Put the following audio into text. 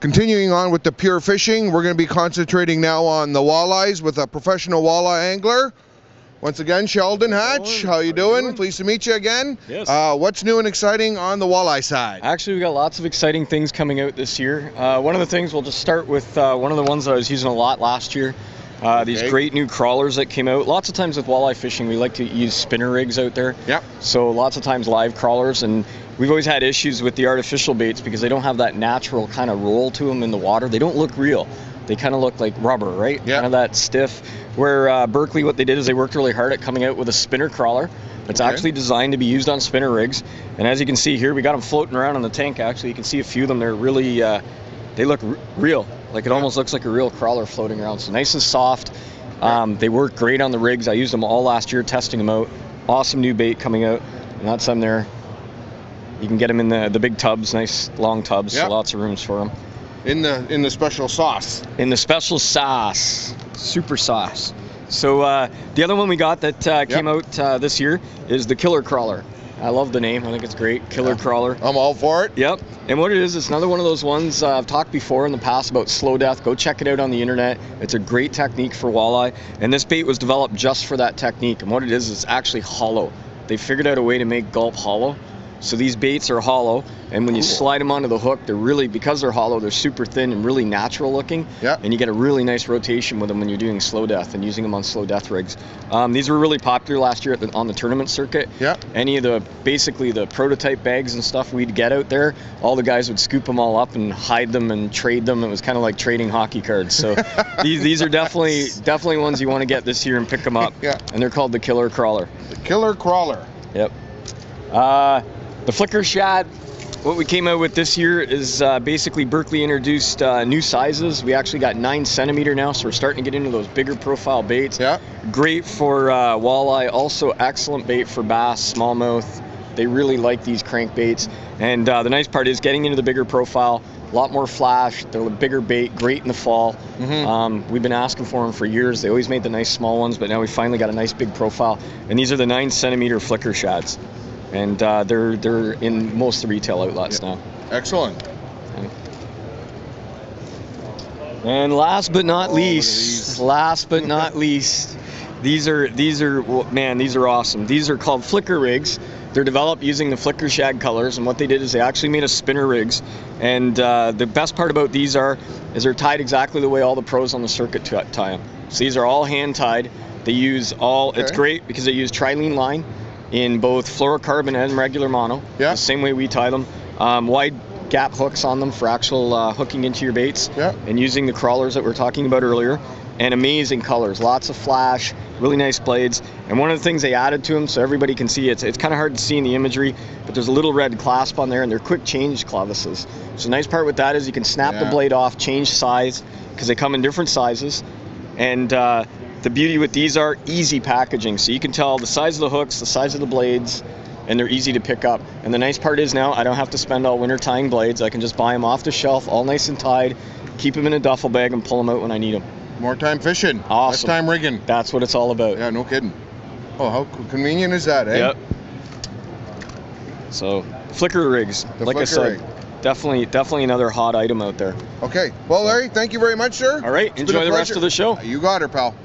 Continuing on with the pure fishing, we're going to be concentrating now on the walleyes with a professional walleye angler. Once again, Sheldon Hatch, how you doing? Pleased to meet you again. Yes. What's new and exciting on the walleye side? Actually, we got lots of exciting things coming out this year. One of the things, we'll just start with one of the ones that I was using a lot last year. These great new crawlers that came out. Lots of times with walleye fishing, we like to use spinner rigs out there. Yep. So lots of times live crawlers, and we've always had issues with the artificial baits because they don't have that natural kind of roll to them in the water. They don't look real. They kind of look like rubber, right? Yeah. Kind of that stiff. Where Berkley, what they did is they worked really hard at coming out with a spinner crawler that's actually designed to be used on spinner rigs. And as you can see here, we got them floating around in the tank. Actually, you can see a few of them. They're really, they look real. Like it almost looks like a real crawler floating around. So nice and soft. They work great on the rigs. I used them all last year testing them out. Awesome new bait coming out. And that's them there. You can get them in the big tubs, nice long tubs, so lots of rooms for them. In the special sauce. In the special sauce, super sauce. So the other one we got that came out this year is the killer crawler. I love the name. I think it's great. Killer crawler. I'm all for it. Yep. And what it is, it's another one of those ones I've talked before in the past about slow death. Go check it out on the internet. It's a great technique for walleye. And this bait was developed just for that technique. And what it is, it's actually hollow. They figured out a way to make gulp hollow. So these baits are hollow, and when you slide them onto the hook, they're really, because they're hollow, they're super thin and really natural looking. Yeah. And you get a really nice rotation with them when you're doing slow death and using them on slow death rigs. These were really popular last year on the tournament circuit. Yeah. Any of the, basically the prototype bags and stuff we'd get out there, all the guys would scoop them all up and hide them and trade them. It was kind of like trading hockey cards. So these are definitely ones you want to get this year and pick them up. Yeah. And they're called the killer crawler. The killer crawler. Yep. The flicker shad, what we came out with this year is basically Berkley introduced new sizes. We actually got 9 centimeter now, so we're starting to get into those bigger profile baits. Yeah. Great for walleye, also excellent bait for bass, smallmouth. They really like these crankbaits. And the nice part is getting into the bigger profile, a lot more flash. They're a bigger bait, great in the fall. We've been asking for them for years. They always made the nice small ones, but now we finally got a nice big profile. And these are the 9 centimeter flicker shads. And they're in most of the retail outlets now. Excellent. And last but not least, these are man, these are awesome. These are called flicker rigs. They're developed using the flicker shad colors, and what they did is they actually made a spinner rigs. And the best part about these is they're tied exactly the way all the pros on the circuit tie them. So these are all hand tied. They use it's great because they use trilene line in both fluorocarbon and regular mono, the same way we tie them. Wide gap hooks on them for actual hooking into your baits, and using the crawlers that we were talking about earlier. And amazing colors, lots of flash, really nice blades. And one of the things they added to them, so everybody can see, it's kind of hard to see in the imagery, but there's a little red clasp on there, and they're quick change clevises. So the nice part with that is you can snap the blade off, change size, because they come in different sizes. And the beauty with these are easy packaging, so you can tell the size of the hooks, the size of the blades, and they're easy to pick up. And the nice part is now I don't have to spend all winter tying blades. I can just buy them off the shelf, all nice and tied, keep them in a duffel bag, and pull them out when I need them. More time fishing. Awesome. Less time rigging. That's what it's all about. Yeah, no kidding. Oh, how convenient is that, eh? Yep. So, flicker rigs, like I said, definitely another hot item out there. Okay. Well, Larry, thank you very much, sir. All right. Enjoy the rest of the show. You got her, pal.